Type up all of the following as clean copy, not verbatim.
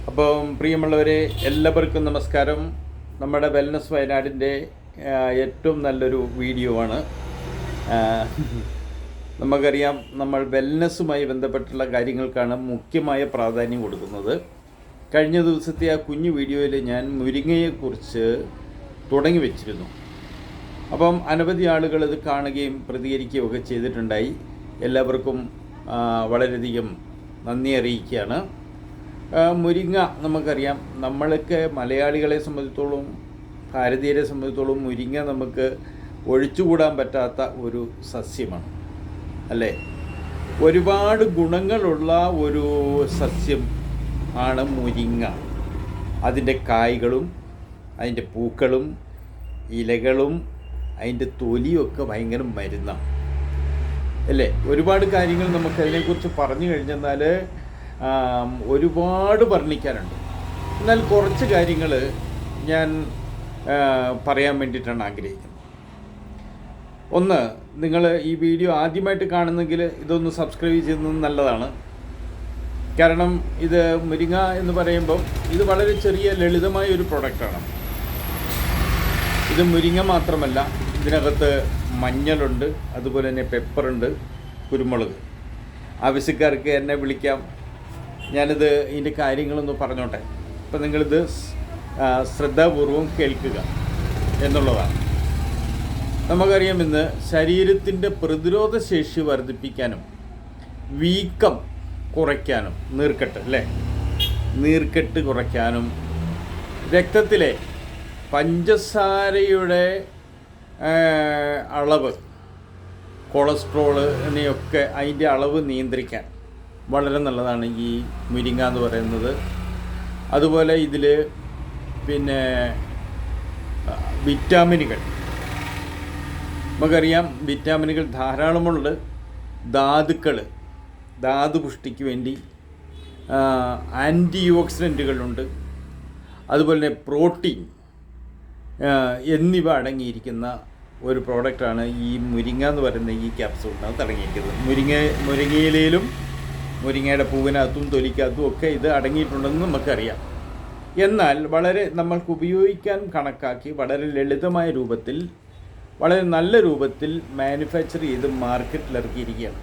അപ്പം പ്രിയമുള്ളവരെ, എല്ലാവർക്കും നമസ്കാരം. നമ്മുടെ വെൽനസ് വയനാടിൻ്റെ ഏറ്റവും നല്ലൊരു വീഡിയോ ആണ്. നമുക്കറിയാം, നമ്മൾ വെൽനസ്സുമായി ബന്ധപ്പെട്ടുള്ള കാര്യങ്ങൾക്കാണ് മുഖ്യമായ പ്രാധാന്യം കൊടുക്കുന്നത്. കഴിഞ്ഞ ദിവസത്തെ ആ കുഞ്ഞു വീഡിയോയിൽ ഞാൻ മുരിങ്ങയെക്കുറിച്ച് തുടങ്ങി വെച്ചിരുന്നു. അപ്പം അനവധി ആളുകൾ ഇത് കാണുകയും പ്രതികരിക്കുകയൊക്കെ ചെയ്തിട്ടുണ്ടായി. എല്ലാവർക്കും വളരെയധികം നന്ദി അറിയിക്കുകയാണ്. മുരിങ്ങ നമുക്കറിയാം, നമ്മൾക്ക് മലയാളികളെ സംബന്ധിച്ചോളം, ഭാരതീയരെ സംബന്ധിച്ചോളം മുരിങ്ങ നമുക്ക് ഒഴിച്ചുകൂടാൻ പറ്റാത്ത ഒരു സസ്യമാണ്, അല്ലേ? ഒരുപാട് ഗുണങ്ങളുള്ള ഒരു സസ്യം ആണ് മുരിങ്ങ. അതിൻ്റെ കായ്കളും അതിൻ്റെ പൂക്കളും ഇലകളും അതിൻ്റെ തൊലിയൊക്കെ ഭയങ്കര മരുന്നാണ്, അല്ലേ? ഒരുപാട് കാര്യങ്ങൾ നമുക്കതിനെക്കുറിച്ച് പറഞ്ഞു കഴിഞ്ഞെന്നാൽ ഒരുപാട് വർണ്ണിക്കാനുണ്ട്. എന്നാൽ കുറച്ച് കാര്യങ്ങൾ ഞാൻ പറയാൻ വേണ്ടിയിട്ടാണ് ആഗ്രഹിക്കുന്നത്. ഒന്ന്, നിങ്ങൾ ഈ വീഡിയോ ആദ്യമായിട്ട് കാണുന്നെങ്കിൽ ഇതൊന്ന് സബ്സ്ക്രൈബ് ചെയ്യുന്നത് നല്ലതാണ്. കാരണം ഇത് മുരിങ്ങ എന്ന് പറയുമ്പം ഇത് വളരെ ചെറിയ ലളിതമായ ഒരു പ്രൊഡക്റ്റാണ്. ഇത് മുരിങ്ങ മാത്രമല്ല, ഇതിനകത്ത് മഞ്ഞളുണ്ട്, അതുപോലെ തന്നെ പെപ്പറുണ്ട്, കുരുമുളക്. ആവശ്യക്കാർക്ക് എന്നെ വിളിക്കാം, ഞാനിത് ഇതിൻ്റെ കാര്യങ്ങളൊന്ന് പറഞ്ഞോട്ടെ. അപ്പം നിങ്ങളിത് ശ്രദ്ധാപൂർവം കേൾക്കുക എന്നുള്ളതാണ്. നമുക്കറിയാം, ഇന്ന് ശരീരത്തിൻ്റെ പ്രതിരോധ ശേഷി വർദ്ധിപ്പിക്കാനും വീക്കം കുറയ്ക്കാനും, നീർക്കെട്ട് കുറയ്ക്കാനും, രക്തത്തിലെ പഞ്ചസാരയുടെ അളവ്, കൊളസ്ട്രോള് എന്നിവയൊക്കെ അതിൻ്റെ അളവ് നിയന്ത്രിക്കാൻ വളരെ നല്ലതാണ് ഈ മുരിങ്ങ എന്ന് പറയുന്നത്. അതുപോലെ ഇതിൽ പിന്നെ വിറ്റാമിനുകൾ, നമുക്കറിയാം വിറ്റാമിനുകൾ ധാരാളമുണ്ട്. ധാതുപുഷ്ടിക്ക് വേണ്ടി ആൻറ്റി ഓക്സിഡൻറ്റുകളുണ്ട്. അതുപോലെ തന്നെ പ്രോട്ടീൻ എന്നിവ അടങ്ങിയിരിക്കുന്ന ഒരു പ്രോഡക്റ്റാണ് ഈ മുരിങ്ങ എന്ന് പറയുന്ന ഈ ക്യാപ്സൂളിനകത്ത് അടങ്ങിയിരിക്കുന്നത്. മുരിങ്ങയിലും മുരിങ്ങയുടെ പൂവിനകത്തും തൊലിക്കകത്തും ഒക്കെ ഇത് അടങ്ങിയിട്ടുണ്ടെന്ന് നമുക്കറിയാം. എന്നാൽ വളരെ നമ്മൾക്ക് ഉപയോഗിക്കാൻ കണക്കാക്കി വളരെ ലളിതമായ രൂപത്തിൽ, വളരെ നല്ല രൂപത്തിൽ മാനുഫാക്ചർ ചെയ്ത് മാർക്കറ്റിൽ ഇറക്കിയിരിക്കുകയാണ്.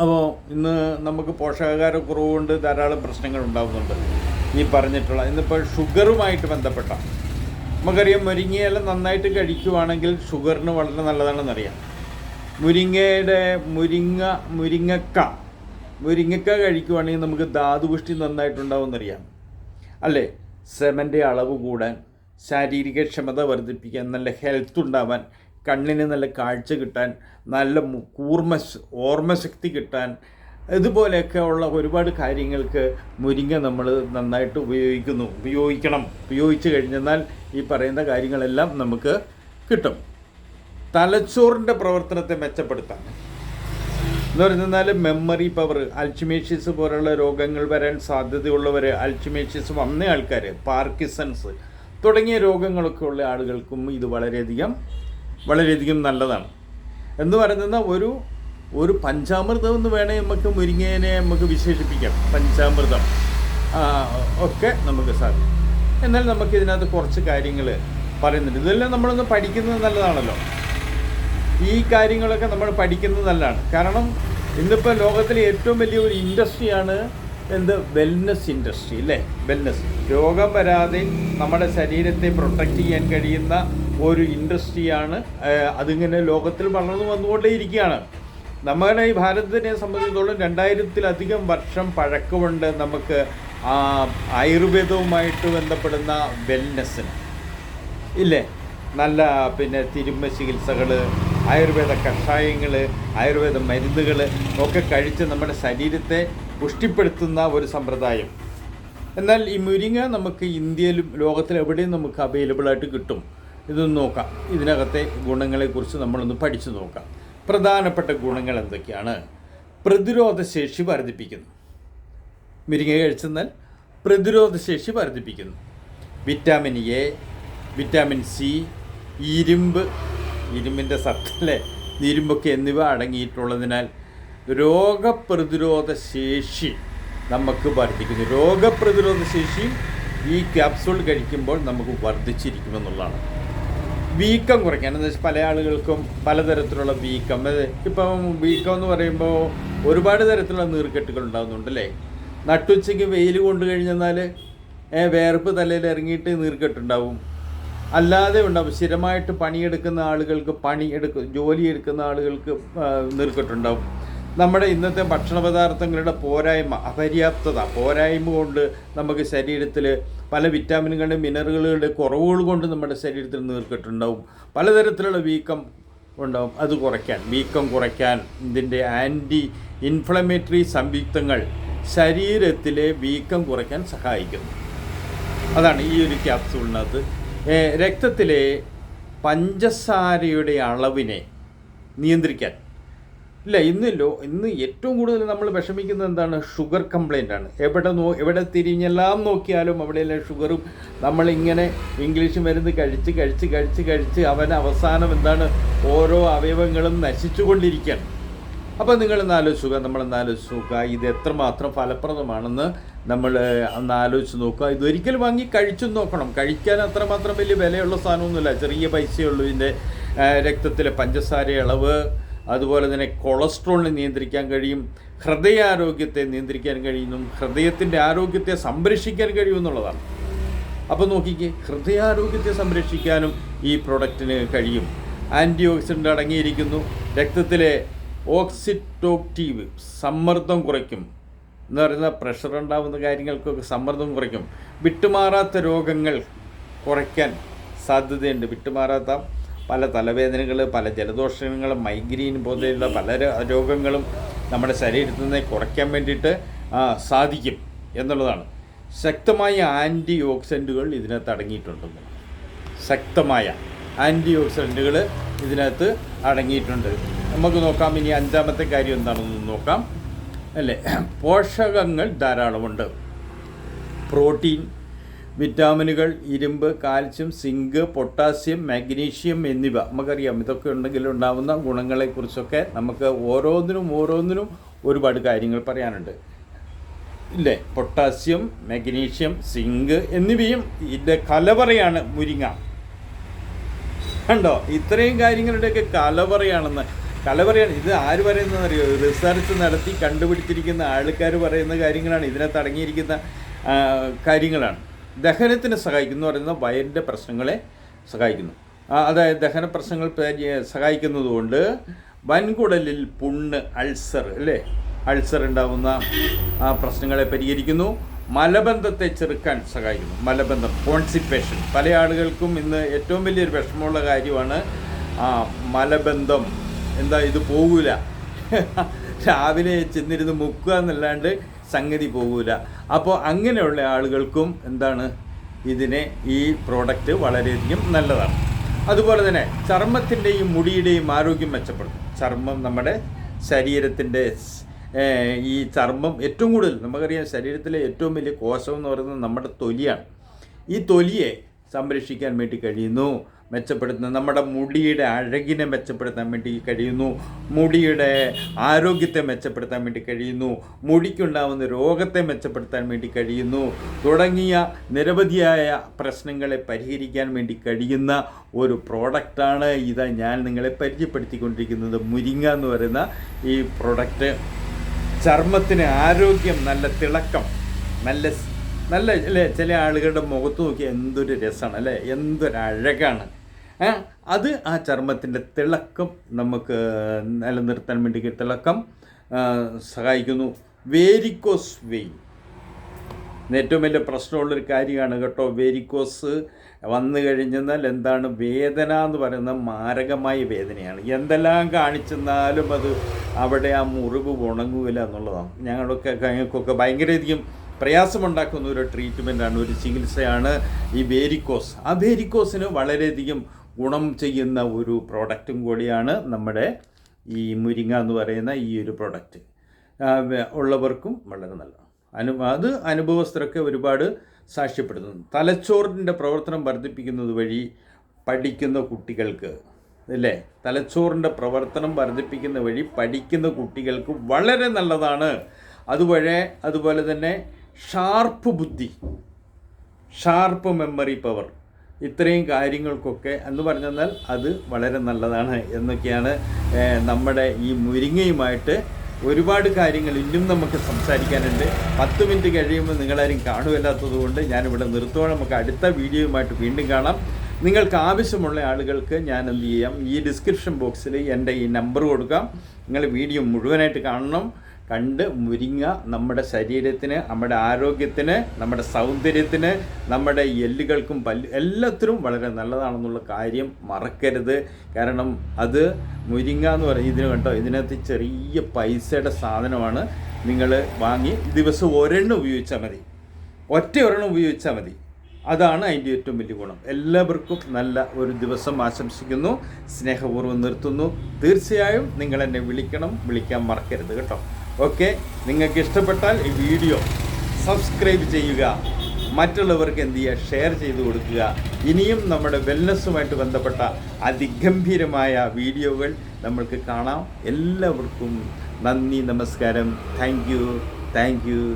അപ്പോൾ ഇന്ന് നമുക്ക് പോഷകാഹാരക്കുറവ് കൊണ്ട് ധാരാളം പ്രശ്നങ്ങൾ ഉണ്ടാകുന്നുണ്ട്. ഈ പറഞ്ഞിട്ടുള്ള ഇന്നിപ്പോൾ ഷുഗറുമായിട്ട് ബന്ധപ്പെട്ട, നമുക്കറിയാം മുരിങ്ങയെല്ലാം നന്നായിട്ട് കഴിക്കുവാണെങ്കിൽ ഷുഗറിന് വളരെ നല്ലതാണെന്നറിയാം. മുരിങ്ങക്ക കഴിക്കുവാണെങ്കിൽ നമുക്ക് ധാതുപുഷ്ടി നന്നായിട്ടുണ്ടാവുമെന്നറിയാം, അല്ലേ? സെമൻ്റെ അളവ് കൂടാൻ, ശാരീരികക്ഷമത വർദ്ധിപ്പിക്കാൻ, നല്ല ഹെൽത്ത് ഉണ്ടാവാൻ, കണ്ണിന് നല്ല കാഴ്ച കിട്ടാൻ, നല്ല ഓർമ്മശക്തി കിട്ടാൻ, ഇതുപോലെയൊക്കെ ഉള്ള ഒരുപാട് കാര്യങ്ങൾക്ക് മുരിങ്ങ നമ്മൾ നന്നായിട്ട് ഉപയോഗിച്ചു കഴിഞ്ഞെന്നാൽ ഈ പറയുന്ന കാര്യങ്ങളെല്ലാം നമുക്ക് കിട്ടും. തലച്ചോറിൻ്റെ പ്രവർത്തനത്തെ മെച്ചപ്പെടുത്താൻ എന്ന് പറഞ്ഞാൽ മെമ്മറി പവർ, അൽഷിമേഷ്യസ് പോലുള്ള രോഗങ്ങൾ വരാൻ സാധ്യതയുള്ളവർ, അൽഷിമേഷ്യസ് വന്ന ആൾക്കാർ, പാർക്കിൻസൺസ് തുടങ്ങിയ രോഗങ്ങളൊക്കെ ഉള്ള ആളുകൾക്കും ഇത് വളരെയധികം നല്ലതാണ്. എന്ന് പറയുന്ന ഒരു പഞ്ചാമൃതം എന്ന് വേണേൽ നമുക്ക് മുരിങ്ങേനെ വിശേഷിപ്പിക്കാം. പഞ്ചാമൃതം ഒക്കെ നമുക്ക് സാധിക്കും. എന്നാൽ നമുക്ക് ഇതിനകത്ത് കുറച്ച് കാര്യങ്ങൾ പറയുന്നുണ്ട്. ഇതെല്ലാം നമ്മളൊന്ന് പഠിക്കുന്നത് നല്ലതാണല്ലോ. ഈ കാര്യങ്ങളൊക്കെ നമ്മൾ പഠിക്കുന്നത് നല്ലതാണ്. കാരണം ഇന്നിപ്പോൾ ലോകത്തിലെ ഏറ്റവും വലിയ ഒരു ഇൻഡസ്ട്രിയാണ് വെൽനസ് ഇൻഡസ്ട്രി, അല്ലേ? വെൽനസ്, രോഗം വരാതെ നമ്മുടെ ശരീരത്തെ പ്രൊട്ടക്റ്റ് ചെയ്യാൻ കഴിയുന്ന ഒരു ഇൻഡസ്ട്രിയാണ്. അതിങ്ങനെ ലോകത്തിൽ വളർന്നു വന്നുകൊണ്ടേയിരിക്കുകയാണ്. നമ്മുടെ ഈ ഭാരതത്തിനെ സംബന്ധിച്ചിടത്തോളം 2000-ലധികം വർഷം പഴക്കമുണ്ട് നമുക്ക് ആയുർവേദവുമായിട്ട് ബന്ധപ്പെടുന്ന വെൽനസ്സിന്, ഇല്ലേ? നല്ല തിരുമ്മ ചികിത്സകൾ, ആയുർവേദ കഷായങ്ങൾ, ആയുർവേദ മരുന്നുകൾ ഒക്കെ കഴിച്ച് നമ്മുടെ ശരീരത്തെ പുഷ്ടിപ്പെടുത്തുന്ന ഒരു സമ്പ്രദായം. എന്നാൽ ഈ മുരിങ്ങ നമുക്ക് ഇന്ത്യയിലും ലോകത്തിലെവിടെയും നമുക്ക് അവൈലബിളായിട്ട് കിട്ടും. ഇതൊന്ന് നോക്കാം. ഇതിനകത്തെ ഗുണങ്ങളെക്കുറിച്ച് നമ്മളൊന്ന് പഠിച്ചു നോക്കാം. പ്രധാനപ്പെട്ട ഗുണങ്ങൾ എന്തൊക്കെയാണ്? പ്രതിരോധശേഷി വർദ്ധിപ്പിക്കുന്നു. മുരിങ്ങ കഴിച്ചെന്നാൽ പ്രതിരോധശേഷി വർദ്ധിപ്പിക്കുന്നു. വിറ്റാമിൻ എ, വിറ്റാമിൻ സി, ഇരുമ്പിൻ്റെ സത്തല്ലേ, ഇരുമ്പൊക്കെ എന്നിവ അടങ്ങിയിട്ടുള്ളതിനാൽ രോഗപ്രതിരോധ ശേഷി നമുക്ക് വർദ്ധിക്കുന്നു. രോഗപ്രതിരോധ ശേഷിയും ഈ ക്യാപ്സൂൾ കഴിക്കുമ്പോൾ നമുക്ക് വർദ്ധിച്ചിരിക്കുമെന്നുള്ളതാണ്. വീക്കം കുറയ്ക്കാൻ എന്ന് വെച്ചാൽ പല ആളുകൾക്കും പലതരത്തിലുള്ള വീക്കം, ഇപ്പം വീക്കം എന്ന് പറയുമ്പോൾ ഒരുപാട് തരത്തിലുള്ള നീർക്കെട്ടുകൾ ഉണ്ടാകുന്നുണ്ട് അല്ലേ. നട്ടുച്ചയ്ക്ക് വെയിൽ കൊണ്ട് കഴിഞ്ഞെന്നാൽ വേർപ്പ് തലയിൽ ഇറങ്ങിയിട്ട് നീർക്കെട്ടുണ്ടാവും. അല്ലാതെ ഉണ്ടാവും, സ്ഥിരമായിട്ട് പണിയെടുക്കുന്ന ആളുകൾക്ക് ജോലി എടുക്കുന്ന ആളുകൾക്ക് നീർക്കെട്ടുണ്ടാവും. നമ്മുടെ ഇന്നത്തെ ഭക്ഷണ പദാർത്ഥങ്ങളുടെ പോരായ്മ കൊണ്ട് നമുക്ക് ശരീരത്തിൽ പല വിറ്റാമിനുകളുടെ മിനറലുകളുടെ കുറവുകൾ കൊണ്ട് നമ്മുടെ ശരീരത്തിൽ നീർക്കെട്ടുണ്ടാവും. പലതരത്തിലുള്ള വീക്കം ഉണ്ടാവും. അത് വീക്കം കുറയ്ക്കാൻ ഇതിൻ്റെ ആൻറ്റി ഇൻഫ്ലമേറ്ററി സംയുക്തങ്ങൾ ശരീരത്തിലെ വീക്കം കുറയ്ക്കാൻ സഹായിക്കുന്നു. അതാണ് ഈ ഒരു ക്യാപ്സൂളിനകത്ത്. രക്തത്തിലെ പഞ്ചസാരയുടെ അളവിനെ നിയന്ത്രിക്കാൻ ഇന്ന് ഏറ്റവും കൂടുതൽ നമ്മൾ വിഷമിക്കുന്നത് എന്താണ്? ഷുഗർ കംപ്ലൈൻ്റ് ആണ്. എവിടെ തിരിഞ്ഞെല്ലാം നോക്കിയാലും അവിടെയെല്ലാം ഷുഗറും. നമ്മളിങ്ങനെ ഇംഗ്ലീഷ് മരുന്ന് കഴിച്ച് അവസാനം എന്താണ്, ഓരോ അവയവങ്ങളും നശിച്ചുകൊണ്ടിരിക്കുകയാണ്. അപ്പോൾ നമ്മളൊന്ന് ആലോചിച്ച് നോക്കുക ഇത് എത്രമാത്രം ഫലപ്രദമാണെന്ന് നമ്മൾ ഒന്ന് ആലോചിച്ച് നോക്കുക. ഇതൊരിക്കൽ വാങ്ങി കഴിച്ചും നോക്കണം. കഴിക്കാൻ അത്രമാത്രം വലിയ വിലയുള്ള സാധനമൊന്നുമില്ല, ചെറിയ പൈസയുള്ളൂ. ഇതിൻ്റെ രക്തത്തിലെ പഞ്ചസാര അളവ്, അതുപോലെ തന്നെ കൊളസ്ട്രോളിനെ നിയന്ത്രിക്കാൻ കഴിയും, ഹൃദയാരോഗ്യത്തെ നിയന്ത്രിക്കാൻ കഴിയുന്നു, ഹൃദയത്തിൻ്റെ ആരോഗ്യത്തെ സംരക്ഷിക്കാൻ കഴിയുമെന്നുള്ളതാണ്. അപ്പോൾ നോക്കിക്കേ, ഹൃദയാരോഗ്യത്തെ സംരക്ഷിക്കാനും ഈ പ്രോഡക്റ്റിന് കഴിയും. ആൻറ്റി ഓക്സിഡൻ്റ് അടങ്ങിയിരിക്കുന്നു. രക്തത്തിലെ ഓക്സിറ്റോക്റ്റീവ് സമ്മർദ്ദം കുറയ്ക്കും എന്ന് പറയുന്ന പ്രഷർ ഉണ്ടാകുന്ന കാര്യങ്ങൾക്കൊക്കെ സമ്മർദ്ദം കുറയ്ക്കും. വിട്ടുമാറാത്ത രോഗങ്ങൾ കുറയ്ക്കാൻ സാധ്യതയുണ്ട്. വിട്ടുമാറാത്ത പല തലവേദനകൾ, പല ജലദോഷങ്ങൾ, മൈഗ്രെയിൻ പോലെയുള്ള പല രോഗങ്ങളും നമ്മുടെ ശരീരത്തിൽ നിന്ന് കുറയ്ക്കാൻ വേണ്ടിയിട്ട് സാധിക്കും എന്നുള്ളതാണ്. ശക്തമായ ആൻറ്റി ഓക്സിഡൻറ്റുകൾ ഇതിനകത്ത് അടങ്ങിയിട്ടുണ്ടെന്ന്. ശക്തമായ ആൻറ്റി ഓക്സിഡൻറ്റുകൾ ഇതിനകത്ത് അടങ്ങിയിട്ടുണ്ട്. നമുക്ക് നോക്കാം. ഇനി അഞ്ചാമത്തെ കാര്യം എന്താണെന്ന് നോക്കാം അല്ലേ. പോഷകങ്ങൾ ധാരാളമുണ്ട്. പ്രോട്ടീൻ, വിറ്റാമിനുകൾ, ഇരുമ്പ്, കാൽസ്യം, സിങ്ക്, പൊട്ടാസ്യം, മാഗ്നീഷ്യം എന്നിവ നമുക്കറിയാം. ഇതൊക്കെ ഉണ്ടെങ്കിൽ ഉണ്ടാകുന്ന ഗുണങ്ങളെക്കുറിച്ചൊക്കെ നമുക്ക് ഓരോന്നിനും ഒരുപാട് കാര്യങ്ങൾ പറയാനുണ്ട് ഇല്ലേ. പൊട്ടാസ്യം, മാഗ്നീഷ്യം, സിങ്ക് എന്നിവയും ഇതിൻ്റെ കലവറയാണ് മുരിങ്ങ. കണ്ടോ, ഇത്രയും കാര്യങ്ങളുടെയൊക്കെ കലവറയാണ്. ഇത് ആര് പറയുന്നതെന്നറിയോ? റിസർച്ച് നടത്തി കണ്ടുപിടിച്ചിരിക്കുന്ന ആൾക്കാർ പറയുന്ന കാര്യങ്ങളാണ്. ഇതിനകത്ത് അടങ്ങിയിരിക്കുന്ന കാര്യങ്ങളാണ്. ദഹനത്തിന് സഹായിക്കുന്നു പറയുന്ന വയറിൻ്റെ പ്രശ്നങ്ങളെ സഹായിക്കുന്നു. അതായത് ദഹന പ്രശ്നങ്ങൾ സഹായിക്കുന്നതുകൊണ്ട് വൻകുടലിൽ പുണ്ണ്, അൾസർ ഉണ്ടാകുന്ന പ്രശ്നങ്ങളെ പരിഹരിക്കുന്നു. മലബന്ധത്തെ ചെറുക്കാൻ സഹായിക്കുന്നു. മലബന്ധം, കോൺസ്റ്റിപ്പേഷൻ, പല ആളുകൾക്കും ഇന്ന് ഏറ്റവും വലിയൊരു വിഷമമുള്ള കാര്യമാണ് മലബന്ധം. ഇത് പോകൂല, രാവിലെ ചെന്നിരുന്ന് മുക്കുക എന്നല്ലാണ്ട് സംഗതി പോകൂല. അപ്പോൾ അങ്ങനെയുള്ള ആളുകൾക്കും ഈ പ്രോഡക്റ്റ് വളരെയധികം നല്ലതാണ്. അതുപോലെ തന്നെ ചർമ്മത്തിൻ്റെയും മുടിയുടെയും ആരോഗ്യം മെച്ചപ്പെടുത്തും. ചർമ്മം, നമ്മുടെ ശരീരത്തിൻ്റെ ഈ ചർമ്മം ഏറ്റവും കൂടുതൽ നമുക്കറിയാം, ശരീരത്തിലെ ഏറ്റവും വലിയ കോശം എന്ന് പറയുന്നത് നമ്മുടെ തൊലിയാണ്. ഈ തൊലിയെ സംരക്ഷിക്കാൻ വേണ്ടി കഴിയുന്നു, മെച്ചപ്പെടുത്തുന്ന നമ്മുടെ മുടിയുടെ അഴകിനെ മെച്ചപ്പെടുത്താൻ വേണ്ടി കഴിയുന്നു, മുടിയുടെ ആരോഗ്യത്തെ മെച്ചപ്പെടുത്താൻ വേണ്ടി കഴിയുന്നു, മുടിക്കുണ്ടാകുന്ന രോഗത്തെ മെച്ചപ്പെടുത്താൻ വേണ്ടി കഴിയുന്നു, തുടങ്ങിയ നിരവധിയായ പ്രശ്നങ്ങളെ പരിഹരിക്കാൻ വേണ്ടി കഴിയുന്ന ഒരു പ്രോഡക്റ്റാണ് ഞാൻ നിങ്ങളെ പരിചയപ്പെടുത്തിക്കൊണ്ടിരിക്കുന്നത്. മുരിങ്ങ എന്ന് പറയുന്ന ഈ പ്രോഡക്റ്റ് ചർമ്മത്തിന് ആരോഗ്യം, നല്ല തിളക്കം, നല്ല അല്ലേ. ചില ആളുകളുടെ മുഖത്ത് നോക്കിയാൽ എന്തൊരു രസമാണ് അല്ലേ, എന്തൊരഴകാണ്. അത് ആ ചർമ്മത്തിൻ്റെ തിളക്കം നമുക്ക് നിലനിർത്താൻ വേണ്ടി സഹായിക്കുന്നു. വേരിക്കോസ് വെയിൻ ഏറ്റവും വലിയ പ്രശ്നമുള്ളൊരു കാര്യമാണ് കേട്ടോ. വേരിക്കോസ് വന്നു കഴിഞ്ഞാൽ എന്താണ് വേദന എന്ന് പറയുന്നത്? മാരകമായ വേദനയാണ്. എന്തെല്ലാം കാണിച്ചെന്നാലും അത് അവിടെ ആ മുറിവ് ഉണങ്ങുകയില്ല എന്നുള്ളതാണ്. ഞങ്ങൾക്കൊക്കെ ഭയങ്കരധികം പ്രയാസമുണ്ടാക്കുന്ന ഒരു ട്രീറ്റ്മെൻറ്റാണ്, ഒരു ചികിത്സയാണ് ഈ വേരിക്കോസ്. ആ വേരിക്കോസിന് വളരെയധികം ഗുണം ചെയ്യുന്ന ഒരു പ്രോഡക്റ്റും കൂടിയാണ് നമ്മുടെ ഈ മുരിങ്ങ എന്ന് പറയുന്ന ഈ ഒരു പ്രോഡക്റ്റ്. ഉള്ളവർക്കും വളരെ നല്ലതാണ്. അത് അനുഭവസ്ഥരൊക്കെ ഒരുപാട് സാക്ഷ്യപ്പെടുത്തുന്നു. തലച്ചോറിൻ്റെ പ്രവർത്തനം വർദ്ധിപ്പിക്കുന്നത് വഴി പഠിക്കുന്ന കുട്ടികൾക്ക് തലച്ചോറിൻ്റെ പ്രവർത്തനം വർദ്ധിപ്പിക്കുന്ന വഴി പഠിക്കുന്ന കുട്ടികൾക്ക് വളരെ നല്ലതാണ്. അതുപോലെ തന്നെ ഷാർപ്പ് ബുദ്ധി, ഷാർപ്പ് മെമ്മറി പവർ, ഇത്രയും കാര്യങ്ങൾക്കൊക്കെ എന്ന് പറഞ്ഞാൽ അത് വളരെ നല്ലതാണ് എന്നൊക്കെയാണ്. നമ്മുടെ ഈ മുരിങ്ങയുമായിട്ട് ഒരുപാട് കാര്യങ്ങൾ ഇന്നും നമുക്ക് സംസാരിക്കാനുണ്ട്. 10 മിനിറ്റ് കഴിയുമ്പോൾ നിങ്ങളാരും കാണുമല്ലാത്തത് കൊണ്ട് ഞാനിവിടെ നിർത്തുകയാണ്. നമുക്ക് അടുത്ത വീഡിയോയുമായിട്ട് വീണ്ടും കാണാം. നിങ്ങൾക്ക് ആവശ്യമുള്ള ആളുകൾക്ക് ഞാൻ എന്ത് ചെയ്യാം, ഈ ഡിസ്ക്രിപ്ഷൻ ബോക്സിൽ എൻ്റെ ഈ നമ്പർ കൊടുക്കാം. നിങ്ങൾ വീഡിയോ മുഴുവനായിട്ട് കാണണം. കണ്ട് മുരിങ്ങ നമ്മുടെ ശരീരത്തിന്, നമ്മുടെ ആരോഗ്യത്തിന്, നമ്മുടെ സൗന്ദര്യത്തിന്, നമ്മുടെ എല്ലുകൾക്കും എല്ലാത്തിനും വളരെ നല്ലതാണെന്നുള്ള കാര്യം മറക്കരുത്. കാരണം അത് മുരിങ്ങ എന്ന് പറയും, ഇതിന് കണ്ടോ, ഇതിനകത്ത് ചെറിയ പൈസയുടെ സാധനമാണ്. നിങ്ങൾ വാങ്ങി ദിവസം ഒരെണ്ണം ഉപയോഗിച്ചാൽ മതി, ഒരെണ്ണം ഉപയോഗിച്ചാൽ മതി. അതാണ് അതിൻ്റെ ഏറ്റവും വലിയ ഗുണം. എല്ലാവർക്കും നല്ല ഒരു ദിവസം ആശംസിക്കുന്നു. സ്നേഹപൂർവ്വം നിർത്തുന്നു. തീർച്ചയായും നിങ്ങൾ എന്നെ വിളിക്കാൻ മറക്കരുത് കേട്ടോ. ഓക്കെ, നിങ്ങൾക്ക് ഇഷ്ടപ്പെട്ടാൽ ഈ വീഡിയോ സബ്സ്ക്രൈബ് ചെയ്യുക, മറ്റുള്ളവർക്ക് എന്ത് ചെയ്യുക, ഷെയർ ചെയ്ത് കൊടുക്കുക. ഇനിയും നമ്മുടെ വെൽനസ്സുമായിട്ട് ബന്ധപ്പെട്ട അതിഗംഭീരമായ വീഡിയോകൾ നമ്മൾക്ക് കാണാം. എല്ലാവർക്കും നന്ദി, നമസ്കാരം. Thank you.